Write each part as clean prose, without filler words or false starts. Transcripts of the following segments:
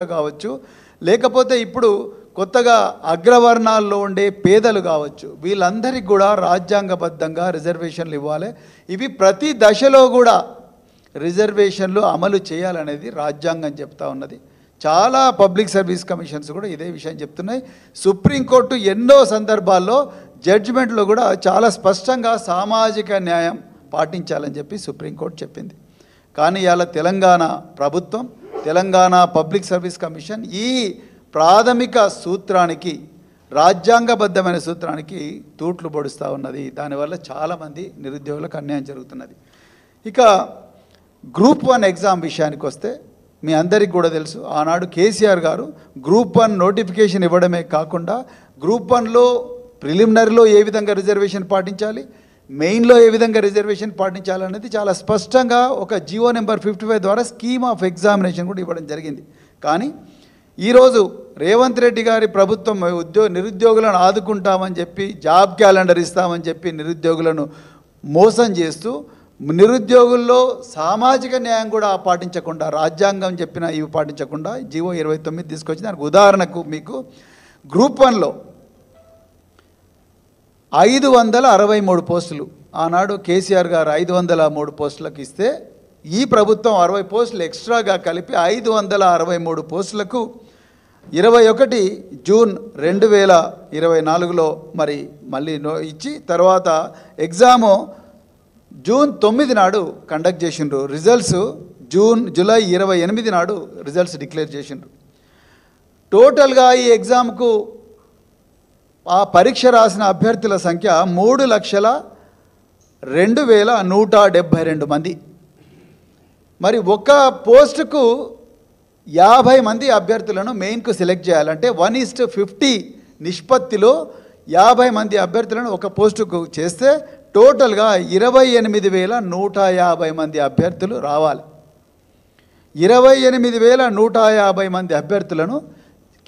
కావచ్చు, లేకపోతే ఇప్పుడు కొత్తగా అగ్రవర్ణాల్లో ఉండే పేదలు కావచ్చు, వీళ్ళందరికీ కూడా రాజ్యాంగబద్ధంగా రిజర్వేషన్లు ఇవ్వాలి. ఇవి ప్రతి దశలో కూడా రిజర్వేషన్లు అమలు చేయాలనేది రాజ్యాంగం చెప్తా ఉన్నది. చాలా పబ్లిక్ సర్వీస్ కమిషన్స్ కూడా ఇదే విషయం చెప్తున్నాయి. సుప్రీంకోర్టు ఎన్నో సందర్భాల్లో జడ్జిమెంట్లో కూడా చాలా స్పష్టంగా సామాజిక న్యాయం పాటించాలని చెప్పి సుప్రీంకోర్టు చెప్పింది. కానీ ఇవాళ తెలంగాణ ప్రభుత్వం, తెలంగాణ పబ్లిక్ సర్వీస్ కమిషన్ ఈ ప్రాథమిక సూత్రానికి, రాజ్యాంగబద్ధమైన సూత్రానికి తూట్లు పొడుస్తూ ఉన్నది. దానివల్ల చాలామంది నిరుద్యోగులకు అన్యాయం జరుగుతున్నది. ఇక గ్రూప్ 1 ఎగ్జామ్ విషయానికి వస్తే మీ అందరికీ కూడా తెలుసు, ఆనాడు కేసీఆర్ గారు గ్రూప్ 1 నోటిఫికేషన్ ఇవ్వడమే కాకుండా గ్రూప్ 1లో ప్రిలిమినరీలో ఏ విధంగా రిజర్వేషన్ పాటించాలి, మెయిన్లో ఏ విధంగా రిజర్వేషన్ పాటించాలనేది చాలా స్పష్టంగా ఒక జియో నెంబర్ 55 ద్వారా స్కీమ్ ఆఫ్ ఎగ్జామినేషన్ కూడా ఇవ్వడం జరిగింది. కానీ ఈరోజు రేవంత్ రెడ్డి గారి ప్రభుత్వం నిరుద్యోగులను ఆదుకుంటామని చెప్పి, జాబ్ క్యాలెండర్ ఇస్తామని చెప్పి నిరుద్యోగులను మోసం చేస్తూ, నిరుద్యోగుల్లో సామాజిక న్యాయం కూడా పాటించకుండా, రాజ్యాంగం చెప్పిన ఇవి పాటించకుండా జియో 29 తీసుకొచ్చి, దానికి ఉదాహరణకు మీకు గ్రూప్ 1లో 563 పోస్టులు, ఆనాడు కేసీఆర్ గారు 503 పోస్టులకు ఇస్తే ఈ ప్రభుత్వం 60 పోస్టులు ఎక్స్ట్రాగా కలిపి 563 పోస్టులకు 21 జూన్ 2024లో మరి మళ్ళీ ఇచ్చి, తర్వాత ఎగ్జాము జూన్ 9 నాడు కండక్ట్ చేసిండ్రు. రిజల్ట్స్ జూలై 28 నాడు రిజల్ట్స్ డిక్లేర్ చేసిండ్రు. టోటల్గా ఈ ఎగ్జామ్కు ఆ పరీక్ష రాసిన అభ్యర్థుల సంఖ్య 3,02,172 మంది. మరి ఒక్క పోస్టుకు 50 మంది అభ్యర్థులను మెయిన్కు సెలెక్ట్ చేయాలంటే 1:50 నిష్పత్తిలో 50 మంది అభ్యర్థులను ఒక పోస్టుకు చేస్తే టోటల్గా 28,150 మంది అభ్యర్థులు రావాలి. 28,150 మంది అభ్యర్థులను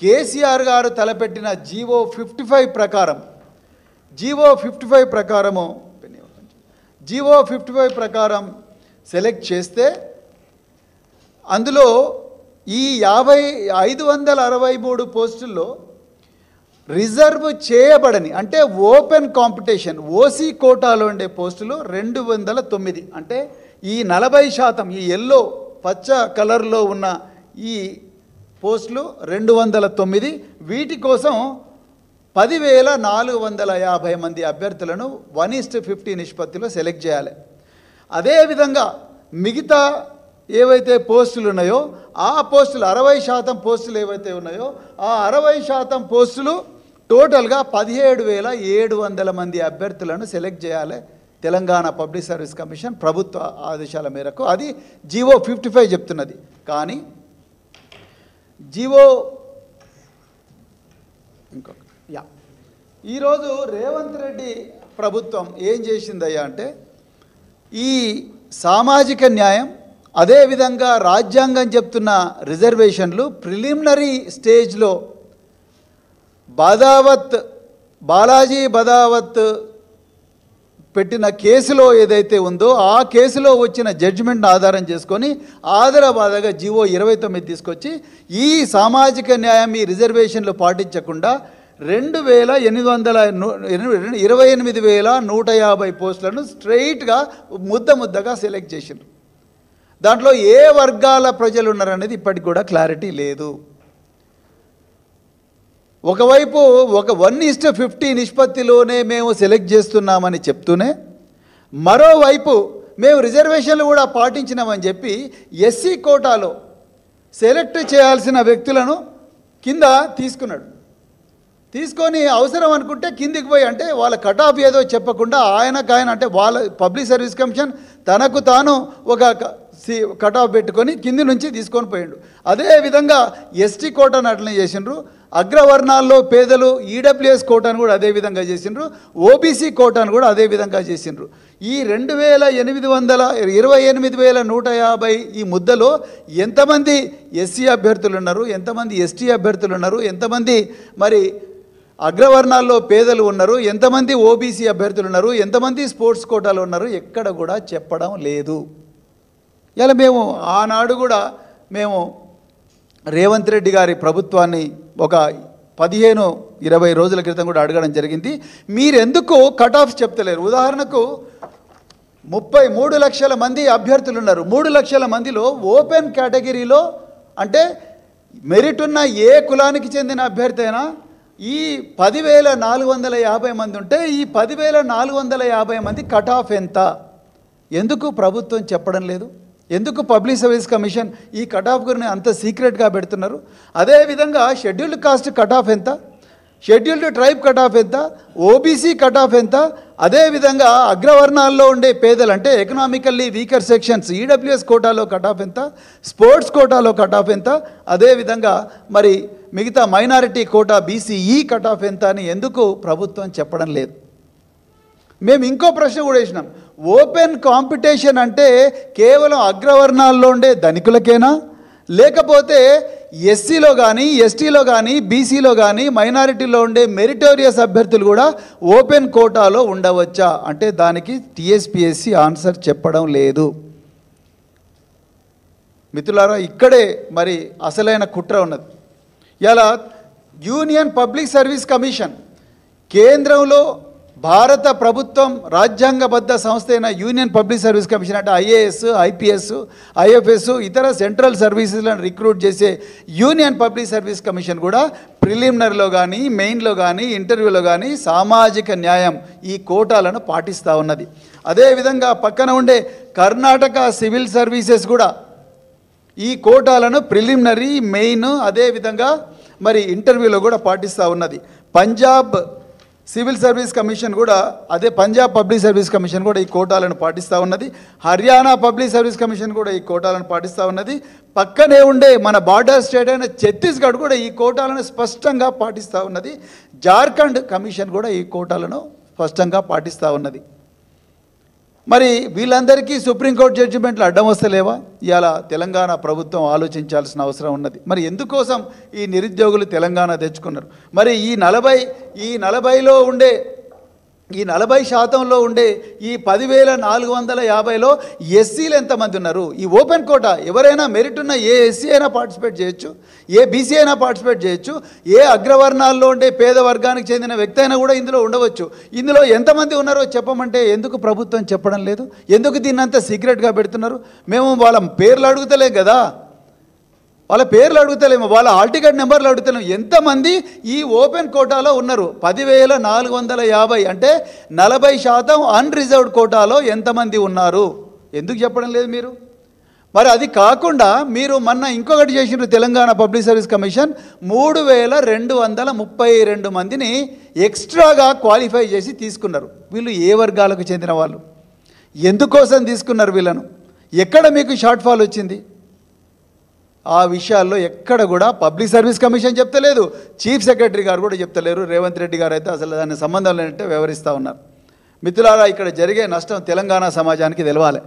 కేసీఆర్ గారు తలపెట్టిన జియో 55 ప్రకారం సెలెక్ట్ చేస్తే అందులో ఈ 563 పోస్టుల్లో రిజర్వ్ చేయబడని, అంటే ఓపెన్ కాంపిటీషన్ ఓసీ కోటాలో ఉండే పోస్టులు 209. అంటే ఈ 40%, ఈ ఎల్లో పచ్చ కలర్లో ఉన్న ఈ పోస్టులు 209. వీటి కోసం 10,450 మంది అభ్యర్థులను 1:50 నిష్పత్తిలో సెలెక్ట్ చేయాలి. అదేవిధంగా మిగతా ఏవైతే పోస్టులు ఉన్నాయో ఆ పోస్టులు 60% పోస్టులు ఏవైతే ఉన్నాయో ఆ 60% పోస్టులు టోటల్గా 17,700 మంది అభ్యర్థులను సెలెక్ట్ చేయాలి. తెలంగాణ పబ్లిక్ సర్వీస్ కమిషన్ ప్రభుత్వ ఆదేశాల మేరకు అది జియో 55 చెప్తున్నది. కానీ ఈరోజు రేవంత్ రెడ్డి ప్రభుత్వం ఏం చేసిందయ్యా అంటే, ఈ సామాజిక న్యాయం, అదేవిధంగా రాజ్యాంగం చెప్తున్న రిజర్వేషన్లు ప్రిలిమినరీ స్టేజ్లో బాలాజీ బదావత్ పెట్టిన కేసులో ఏదైతే ఉందో ఆ కేసులో వచ్చిన జడ్జిమెంట్ను ఆధారం చేసుకొని ఆధారబాధగా జియో 29 తీసుకొచ్చి ఈ సామాజిక న్యాయం, ఈ రిజర్వేషన్లు పాటించకుండా 28,150 పోస్టులను స్ట్రైట్గా ముద్దగా సెలెక్ట్ చేసిండ్రు. దాంట్లో ఏ వర్గాల ప్రజలు ఉన్నారనేది ఇప్పటికి కూడా క్లారిటీ లేదు. ఒకవైపు 1:50 నిష్పత్తిలోనే మేము సెలెక్ట్ చేస్తున్నామని చెప్తూనే, మరోవైపు మేము రిజర్వేషన్లు కూడా పాటించినామని చెప్పి ఎస్సీ కోటాలో సెలెక్ట్ చేయాల్సిన వ్యక్తులను కింద తీసుకొని అవసరం అనుకుంటే కిందికి పోయి, అంటే వాళ్ళ కట్ ఆఫ్ ఏదో చెప్పకుండా ఆయనకాయన, అంటే వాళ్ళ పబ్లిక్ సర్వీస్ కమిషన్ తనకు తాను ఒక కట్ ఆఫ్ పెట్టుకొని కింది నుంచి తీసుకొని పోయిండు. అదేవిధంగా ఎస్టీ కోటాను అట్లనే చేసిండ్రు. అగ్రవర్ణాల్లో పేదలు ఈడబ్ల్యూఎస్ కోటాను కూడా అదేవిధంగా చేసిండ్రు. ఓబీసీ కోటాను కూడా అదేవిధంగా చేసిండ్రు. ఈ 28,150 ఈ ముద్దలో ఎంతమంది ఎస్సీ అభ్యర్థులు ఉన్నారు, ఎంతమంది ఎస్టీ అభ్యర్థులు ఉన్నారు, ఎంతమంది మరి అగ్రవర్ణాల్లో పేదలు ఉన్నారు, ఎంతమంది ఓబీసీ అభ్యర్థులు ఉన్నారు, ఎంతమంది స్పోర్ట్స్ కోటాలు ఉన్నారు, ఎక్కడ కూడా చెప్పడం లేదు. ఇలా మేము ఆనాడు కూడా రేవంత్ రెడ్డి గారి ప్రభుత్వాన్ని ఒక 15-20 రోజుల క్రితం కూడా అడగడం జరిగింది. మీరెందుకు కట్ ఆఫ్ చెప్తలేరు? ఉదాహరణకు 33 లక్షల మంది అభ్యర్థులు ఉన్నారు. 3 లక్షల మందిలో ఓపెన్ కేటగిరీలో అంటే మెరిట్ ఉన్న ఏ కులానికి చెందిన అభ్యర్థి అయినా ఈ 10,450 మంది ఉంటే ఈ 10,450 మంది కట్ ఆఫ్ ఎంత? ఎందుకు ప్రభుత్వం చెప్పడం లేదు? ఎందుకు పబ్లిక్ సర్వీస్ కమిషన్ ఈ కట్ ఆఫ్ గురిని అంత సీక్రెట్గా పెడుతున్నారు? అదేవిధంగా షెడ్యూల్డ్ కాస్ట్ కట్ ఆఫ్ ఎంత? షెడ్యూల్డ్ ట్రైబ్ కట్ ఆఫ్ ఎంత? ఓబీసీ కట్ ఆఫ్ ఎంత? అదేవిధంగా అగ్రవర్ణాల్లో ఉండే పేదలు అంటే ఎకనామికల్లీ వీకర్ సెక్షన్స్ ఈడబ్ల్యూఎస్ కోటాలో కట్ ఆఫ్ ఎంత? స్పోర్ట్స్ కోటాలో కట్ ఆఫ్ ఎంత? అదేవిధంగా మరి మిగతా minority quota BCE cut off ఎంత అని ఎందుకు ప్రభుత్వం చెప్పడం లేదు? మేము ఇంకో ప్రశ్న కూడా వేసినాం. ఓపెన్ కాంపిటీషన్ అంటే కేవలం అగ్రవర్ణాల్లో ఉండే ధనికులకేనా, లేకపోతే ఎస్సీలో కానీ ఎస్టీలో కానీ బీసీలో కానీ మైనారిటీలో ఉండే మెరిటోరియస్ అభ్యర్థులు కూడా ఓపెన్ కోటాలో ఉండవచ్చా అంటే దానికి టీఎస్పీఎస్సీ ఆన్సర్ చెప్పడం లేదు. మిత్రులారా, ఇక్కడే మరి అసలైన కుట్ర ఉన్నది. ఇలా యూనియన్ పబ్లిక్ సర్వీస్ కమిషన్ కేంద్రంలో భారత ప్రభుత్వం రాజ్యాంగబద్ధ సంస్థ అయిన యూనియన్ పబ్లిక్ సర్వీస్ కమిషన్ అంటే ఐఏఎస్, ఐపీఎస్, ఐఎఫ్ఎస్ ఇతర సెంట్రల్ సర్వీసెస్లను రిక్రూట్ చేసే యూనియన్ పబ్లిక్ సర్వీస్ కమిషన్ కూడా ప్రిలిమినరీలో కానీ మెయిన్లో కానీ ఇంటర్వ్యూలో కానీ సామాజిక న్యాయం ఈ కోటాలను పాటిస్తూ ఉన్నది. అదేవిధంగా పక్కన ఉండే కర్ణాటక సివిల్ సర్వీసెస్ కూడా ఈ కోటాలను ప్రిలిమినరీ, మెయిన్ అదేవిధంగా మరి ఇంటర్వ్యూలో కూడా పాటిస్తూ ఉన్నది. పంజాబ్ సివిల్ సర్వీస్ కమిషన్ కూడా పంజాబ్ పబ్లిక్ సర్వీస్ కమిషన్ కూడా ఈ కోటాలను పాటిస్తూ ఉన్నది. హర్యానా పబ్లిక్ సర్వీస్ కమిషన్ కూడా ఈ కోటాలను పాటిస్తూ ఉన్నది. పక్కనే ఉండే మన బార్డర్ స్టేట్ అయిన ఛత్తీస్గఢ్ కూడా ఈ కోటాలను స్పష్టంగా పాటిస్తూ ఉన్నది. జార్ఖండ్ కమిషన్ కూడా ఈ కోటాలను స్పష్టంగా పాటిస్తూ ఉన్నది. మరి వీళ్ళందరికీ సుప్రీంకోర్టు జడ్జిమెంట్లు అడ్డం వస్తలేవా? ఇవాళ తెలంగాణ ప్రభుత్వం ఆలోచించాల్సిన అవసరం ఉన్నది. మరి ఎందుకోసం ఈ నిరుద్యోగులు తెలంగాణ తెచ్చుకున్నారు? మరి ఈ 40%లో ఉండే ఈ 40% ఉండే ఈ 10,450లో ఎస్సీలు ఎంతమంది ఉన్నారు? ఈ ఓపెన్ కోటా ఎవరైనా మెరిట్ ఉన్న ఏ ఎస్సీ అయినా పార్టిసిపేట్ చేయొచ్చు, ఏ బీసీ అయినా పార్టిసిపేట్ చేయొచ్చు, ఏ అగ్రవర్ణాల్లో ఉండే పేద వర్గానికి చెందిన వ్యక్తి అయినా కూడా ఇందులో ఉండవచ్చు. ఇందులో ఎంతమంది ఉన్నారో చెప్పమంటే ఎందుకు ప్రభుత్వం చెప్పడం లేదు? ఎందుకు దీన్ని అంతా సీక్రెట్గా పెడుతున్నారు? మేము వాళ్ళ పేర్లు అడుగుతలేం కదా, వాళ్ళ పేర్లు అడుగుతలేము, వాళ్ళ హాల్ టికెట్ నెంబర్లు అడుగుతలేము. ఎంతమంది ఈ ఓపెన్ కోటాలో ఉన్నారు? 10,450 అంటే 40% అన్రిజర్వ్డ్ కోటాలో ఎంతమంది ఉన్నారు? ఎందుకు చెప్పడం లేదు మీరు? మరి అది కాకుండా మీరు మొన్న ఇంకొకటి చేసినారు. తెలంగాణ పబ్లిక్ సర్వీస్ కమిషన్ 3,232 మందిని ఎక్స్ట్రాగా క్వాలిఫై చేసి తీసుకున్నారు. వీళ్ళు ఏ వర్గాలకు చెందిన వాళ్ళు? ఎందుకోసం తీసుకున్నారు వీళ్ళను? ఎక్కడ మీకు షార్ట్ ఫాల్ వచ్చింది? ఆ విషయాల్లో ఎక్కడ కూడా పబ్లిక్ సర్వీస్ కమిషన్ చెప్తలేదు, చీఫ్ సెక్రటరీ గారు కూడా చెప్తలేరు. రేవంత్ రెడ్డి గారు అయితే అసలు దాని సంబంధం లేనట్టే వ్యవహరిస్తూ ఉన్నారు. మిత్రులారా, ఇక్కడ జరిగే నష్టం తెలంగాణ సమాజానికి తెలవాలి.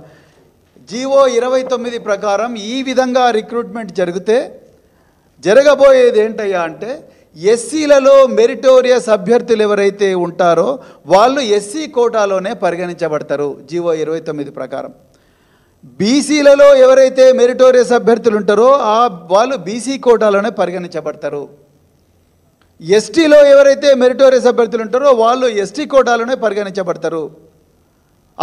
జీవో 29 ప్రకారం ఈ విధంగా రిక్రూట్మెంట్ జరిగితే జరగబోయేది ఏంటయ్యా అంటే ఎస్సీలలో మెరిటోరియస్ అభ్యర్థులు ఎవరైతే ఉంటారో వాళ్ళు ఎస్సీ కోటాలోనే పరిగణించబడతారు జీవో 29 ప్రకారం. బీసీలలో ఎవరైతే మెరిటోరియస్ అభ్యర్థులు ఉంటారో వాళ్ళు బీసీ కోటాలోనే పరిగణించబడతారు. ఎస్టీలో ఎవరైతే మెరిటోరియస్ అభ్యర్థులు ఉంటారో వాళ్ళు ఎస్టీ కోటాలోనే పరిగణించబడతారు.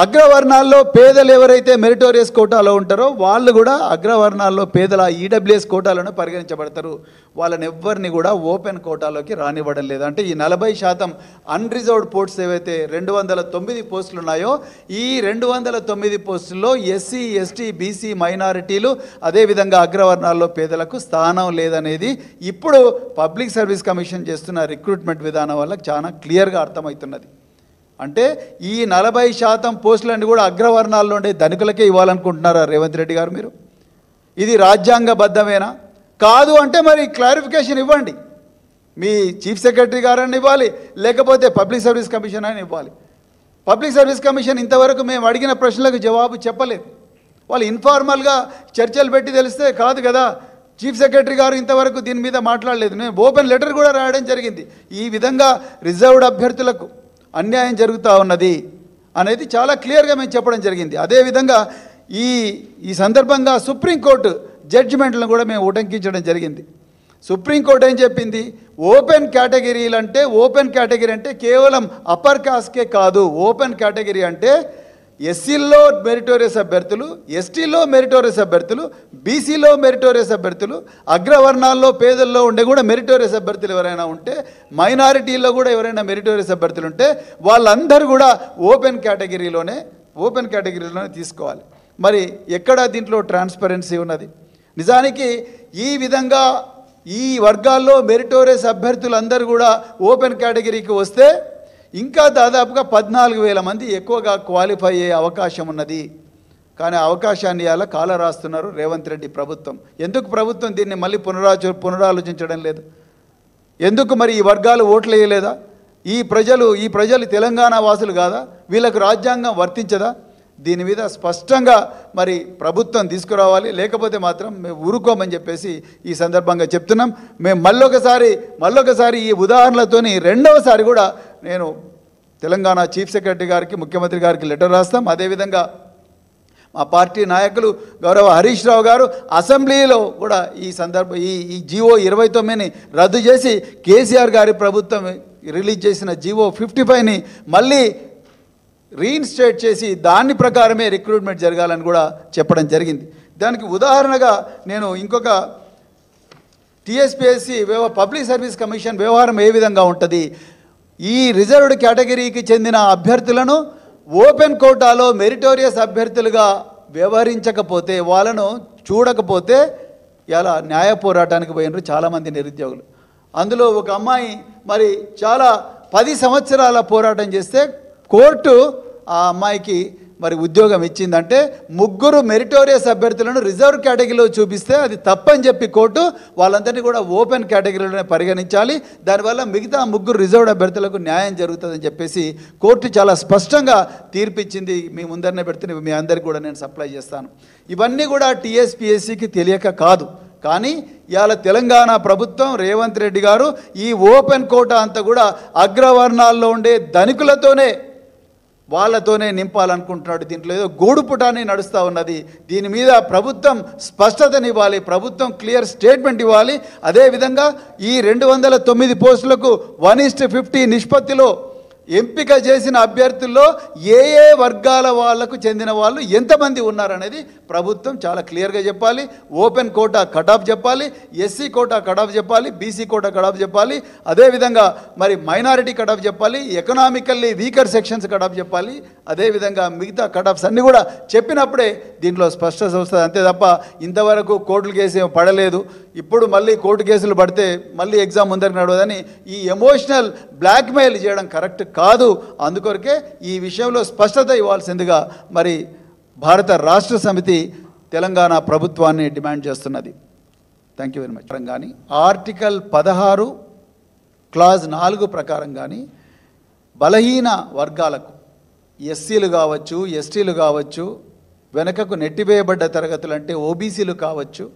అగ్రవర్ణాల్లో పేదలు ఎవరైతే మెరిటోరియస్ కోటాలో ఉంటారో వాళ్ళు కూడా అగ్రవర్ణాల్లో పేదల ఈడబ్ల్యూఎస్ కోటాలోనే పరిగణించబడతారు. వాళ్ళని ఎవ్వరిని కూడా ఓపెన్ కోటాలోకి రానివ్వడం లేదు. అంటే ఈ 40% అన్రిజర్వ్డ్ పోస్ట్స్ ఏవైతే 209 పోస్టులు ఉన్నాయో ఈ 209 పోస్టుల్లో ఎస్సీ, ఎస్టీ, బీసీ, మైనారిటీలు అదేవిధంగా అగ్రవర్ణాల్లో పేదలకు స్థానం లేదనేది ఇప్పుడు పబ్లిక్ సర్వీస్ కమిషన్ చేస్తున్న రిక్రూట్మెంట్ విధానం వల్ల చాలా క్లియర్గా అర్థమవుతున్నది. అంటే ఈ 40% పోస్టులన్నీ కూడా అగ్రవర్ణాల్లో ఉండే ధనికులకే ఇవ్వాలనుకుంటున్నారా రేవంత్ రెడ్డి గారు మీరు? ఇది రాజ్యాంగబద్ధమేనా? కాదు అంటే మరి క్లారిఫికేషన్ ఇవ్వండి. మీ చీఫ్ సెక్రటరీ గారని ఇవ్వాలి, లేకపోతే పబ్లిక్ సర్వీస్ కమిషన్ అని ఇవ్వాలి. పబ్లిక్ సర్వీస్ కమిషన్ ఇంతవరకు మేము అడిగిన ప్రశ్నలకు జవాబు చెప్పలేదు. వాళ్ళు ఇన్ఫార్మల్గా చర్చలు పెట్టి తెలిస్తే కాదు కదా. చీఫ్ సెక్రటరీ గారు ఇంతవరకు దీని మీద మాట్లాడలేదు. మేము ఓపెన్ లెటర్ కూడా రాయడం జరిగింది. ఈ విధంగా రిజర్వ్డ్ అభ్యర్థులకు అన్యాయం జరుగుతూ ఉన్నది అనేది చాలా క్లియర్గా మేము చెప్పడం జరిగింది. అదేవిధంగా ఈ సందర్భంగా సుప్రీంకోర్టు జడ్జిమెంట్లను కూడా మేము ఉటంకించడం జరిగింది. సుప్రీంకోర్టు ఏం చెప్పింది, ఓపెన్ కేటగిరీలు అంటే ఓపెన్ కేటగిరీ అంటే కేవలం అప్పర్ కాస్ట్కే కాదు, ఓపెన్ కేటగిరీ అంటే ఎస్సీల్లో మెరిటోరియస్ అభ్యర్థులు, ఎస్టీలో మెరిటోరియస్ అభ్యర్థులు, బీసీలో మెరిటోరియస్ అభ్యర్థులు, అగ్రవర్ణాల్లో పేదల్లో ఉండే కూడా మెరిటోరియస్ అభ్యర్థులు ఎవరైనా ఉంటే, మైనారిటీల్లో కూడా ఎవరైనా మెరిటోరియస్ అభ్యర్థులు ఉంటే వాళ్ళందరూ కూడా ఓపెన్ కేటగిరీలోనే తీసుకోవాలి. మరి ఎక్కడ దీంట్లో ట్రాన్స్పరెన్సీ ఉన్నది? నిజానికి ఈ విధంగా ఈ వర్గాల్లో మెరిటోరియస్ అభ్యర్థులందరూ కూడా ఓపెన్ కేటగిరీకి వస్తే ఇంకా దాదాపుగా 14,000 మంది ఎక్కువగా క్వాలిఫై అయ్యే అవకాశం ఉన్నది. కానీ అవకాశాన్ని ఇలా కాల రాస్తున్నారు రేవంత్ రెడ్డి ప్రభుత్వం. ఎందుకు ప్రభుత్వం దీన్ని మళ్ళీ పునరాలోచించడం లేదు? ఎందుకు మరి ఈ వర్గాలు ఓట్లు వేయలేదా? ఈ ప్రజలు తెలంగాణ వాసులు కాదా? వీళ్ళకు రాజ్యాంగం వర్తించదా? దీని మీద స్పష్టంగా మరి ప్రభుత్వం తీసుకురావాలి, లేకపోతే మాత్రం మేము ఊరుకోమని చెప్పేసి ఈ సందర్భంగా చెప్తున్నాం. మేము మళ్ళొకసారి ఈ ఉదాహరణలతోని రెండవసారి కూడా నేను తెలంగాణ చీఫ్ సెక్రటరీ గారికి, ముఖ్యమంత్రి గారికి లెటర్ రాస్తాం. అదేవిధంగా మా పార్టీ నాయకులు గౌరవ హరీష్ రావు గారు అసెంబ్లీలో కూడా ఈ జీవో 29ని రద్దు చేసి కేసీఆర్ గారి ప్రభుత్వం రిలీజ్ చేసిన జీవో 55ని మళ్ళీ రీఇన్స్టేట్ చేసి దాని ప్రకారమే రిక్రూట్మెంట్ జరగాలని కూడా చెప్పడం జరిగింది. దానికి ఉదాహరణగా నేను ఇంకొక టీఎస్పీఎస్సీ పబ్లిక్ సర్వీస్ కమిషన్ వ్యవహారం ఏ విధంగా ఉంటుంది, ఈ రిజర్వ్డ్ కేటగిరీకి చెందిన అభ్యర్థులను ఓపెన్ కోటాలో మెరిటోరియస్ అభ్యర్థులుగా వ్యవహరించకపోతే, వాళ్ళను చూడకపోతే ఇలా న్యాయ పోరాటానికి పోయినారు చాలామంది నిరుద్యోగులు. అందులో ఒక అమ్మాయి మరి చాలా 10 సంవత్సరాల పోరాటం చేస్తే కోర్టు ఆ అమ్మాయికి మరి ఉద్యోగం ఇచ్చిందంటే 3 మెరిటోరియస్ అభ్యర్థులను రిజర్వ్ కేటగిరీలో చూపిస్తే అది తప్పని చెప్పి కోర్టు వాళ్ళందరినీ కూడా ఓపెన్ కేటగిరీలోనే పరిగణించాలి, దానివల్ల మిగతా 3 రిజర్వ్డ్ అభ్యర్థులకు న్యాయం జరుగుతుందని చెప్పేసి కోర్టు చాలా స్పష్టంగా తీర్పిచ్చింది. మీ ముందరనే పెడితే మీ అందరికీ కూడా నేను సప్లై చేస్తాను. ఇవన్నీ కూడా టీఎస్పీఎస్సీకి తెలియక కాదు, కానీ ఇవాళ తెలంగాణ ప్రభుత్వం రేవంత్ రెడ్డి గారు ఈ ఓపెన్ కోటా అంతా కూడా అగ్రవర్ణాల్లో ఉండే వాళ్ళతోనే నింపాలనుకుంటున్నాడు. దీంట్లో ఏదో గూడుపుటాన్ని నడుస్తూ ఉన్నది. దీని మీద ప్రభుత్వం స్పష్టతనివ్వాలి, ప్రభుత్వం క్లియర్ స్టేట్మెంట్ ఇవ్వాలి. అదేవిధంగా ఈ 209 పోస్టులకు 1:50 నిష్పత్తిలో ఎంపిక చేసిన అభ్యర్థుల్లో ఏ వర్గాల వాళ్లకు చెందిన వాళ్ళు ఎంతమంది ఉన్నారనేది ప్రభుత్వం చాలా క్లియర్గా చెప్పాలి. ఓపెన్ కోటా కటాఫ్ చెప్పాలి, ఎస్సీ కోటా కటాఫ్ చెప్పాలి, బీసీ కోటా కటాఫ్ చెప్పాలి, అదేవిధంగా మరి మైనారిటీ కటాఫ్ చెప్పాలి, ఎకనామికల్లీ వీకర్ సెక్షన్స్ కటాఫ్ చెప్పాలి, అదేవిధంగా మిగతా కటాఫ్స్ అన్నీ కూడా చెప్పినప్పుడే దీంట్లో స్పష్టత వస్తుంది. అంతే తప్ప ఇంతవరకు కోర్టుల కేసు పడలేదు, ఇప్పుడు మళ్ళీ కోర్టు కేసులు పడితే మళ్ళీ ఎగ్జామ్ ముందరికి నడవదని ఈ ఎమోషనల్ బ్లాక్మెయిల్ చేయడం కరెక్ట్ కాదు. అందుకొరకే ఈ విషయంలో స్పష్టత ఇవ్వాల్సిందిగా మరి భారత రాష్ట్ర సమితి తెలంగాణ ప్రభుత్వాన్ని డిమాండ్ చేస్తున్నది. Thank you very much. కానీ ఆర్టికల్ 16 క్లాజ్ 4 ప్రకారం కానీ బలహీన వర్గాలకు ఎస్సీలు కావచ్చు, ఎస్టీలు కావచ్చు, వెనకకు నెట్టివేయబడ్డ తరగతులు అంటే ఓబీసీలు కావచ్చు,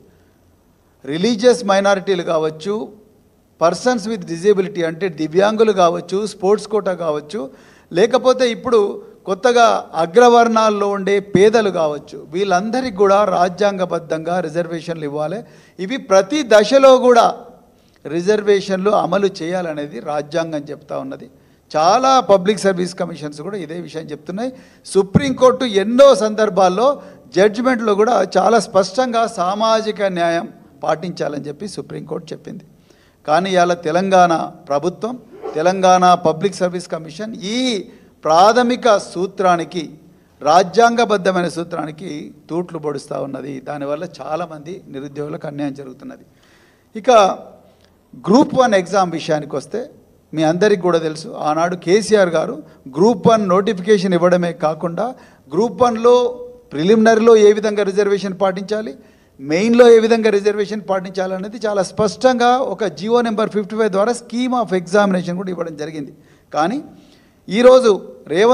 రిలీజియస్ మైనారిటీలు కావచ్చు, పర్సన్స్ విత్ డిజేబిలిటీ అంటే దివ్యాంగులు కావచ్చు, స్పోర్ట్స్ కోటా కావచ్చు, లేకపోతే ఇప్పుడు కొత్తగా అగ్రవర్ణాల్లో ఉండే పేదలు కావచ్చు, వీళ్ళందరికీ కూడా రాజ్యాంగబద్ధంగా రిజర్వేషన్లు ఇవ్వాలి. ఇవి ప్రతి దశలో కూడా రిజర్వేషన్లు అమలు చేయాలనేది రాజ్యాంగం చెప్తా ఉన్నది. చాలా పబ్లిక్ సర్వీస్ కమిషన్స్ కూడా ఇదే విషయం చెప్తున్నాయి. సుప్రీంకోర్టు ఎన్నో సందర్భాల్లో జడ్జిమెంట్లో కూడా చాలా స్పష్టంగా సామాజిక న్యాయం పాటించాలని చెప్పి సుప్రీంకోర్టు చెప్పింది. కానీ ఇవాళ తెలంగాణ ప్రభుత్వం, తెలంగాణ పబ్లిక్ సర్వీస్ కమిషన్ ఈ ప్రాథమిక సూత్రానికి, రాజ్యాంగబద్ధమైన సూత్రానికి తూట్లు పొడుస్తూ ఉన్నది. దానివల్ల చాలామంది నిరుద్యోగులకు అన్యాయం జరుగుతున్నది. ఇక గ్రూప్ 1 ఎగ్జామ్ విషయానికి వస్తే మీ అందరికీ కూడా తెలుసు, ఆనాడు కేసీఆర్ గారు గ్రూప్ 1 నోటిఫికేషన్ ఇవ్వడమే కాకుండా గ్రూప్ 1లో ప్రిలిమినరీలో ఏ విధంగా రిజర్వేషన్ పాటించాలి, మెయిన్లో ఏ విధంగా రిజర్వేషన్ పాటించాలనేది చాలా స్పష్టంగా ఒక జియో నెంబర్ 55 ద్వారా స్కీమ్ ఆఫ్ ఎగ్జామినేషన్ కూడా ఇవ్వడం జరిగింది. కానీ ఈరోజు రేవంత్